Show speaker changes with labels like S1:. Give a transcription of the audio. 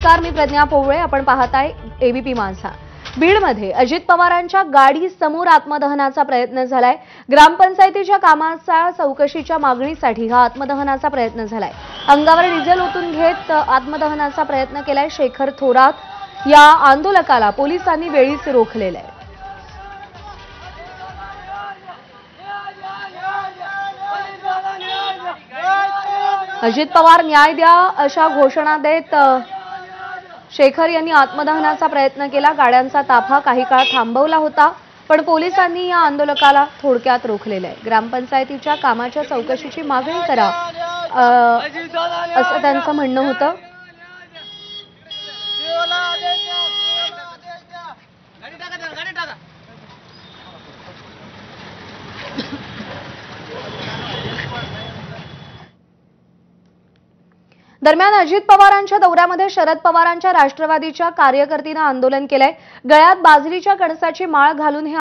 S1: नमस्कार, मी प्रज्ञा पोवळे. आपण पाहताय एबीपी माझा. बीडमध्ये अजित पवारांच्या गाडी समोर आत्मदहनाचा प्रयत्न झालाय. ग्रामपंचायतीच्या कामाच्या चौकशीच्या मागणीसाठी हा आत्मदहनाचा प्रयत्न झालाय. अंगावर डिझेल ओतून घेत आत्मदहनाचा प्रयत्न केलाय शेखर थोरात या आंदोलकाला पोलिसांनी वेळीच रोखलेलं आहे. अजित पवार न्याय द्या अशा घोषणा देत शेखर यांनी आत्मदहनाचा प्रयत्न केला. गाड्यांचा ताफा काही काळ थांबवला होता, पण पोलिसांनी या आंदोलकाला थोडक्यात रोखलेलं आहे. ग्रामपंचायतीच्या कामाच्या चौकशीची मागणी करा असं त्यांचं म्हणणं होतं. दरम्यान अजित पवारांच्या दौऱ्यामध्ये शरद पवारांच्या राष्ट्रवादीच्या कार्यकर्त्यांनी आंदोलन केलंय. गळ्यात बाजरीच्या कणसाची माळ घालून हे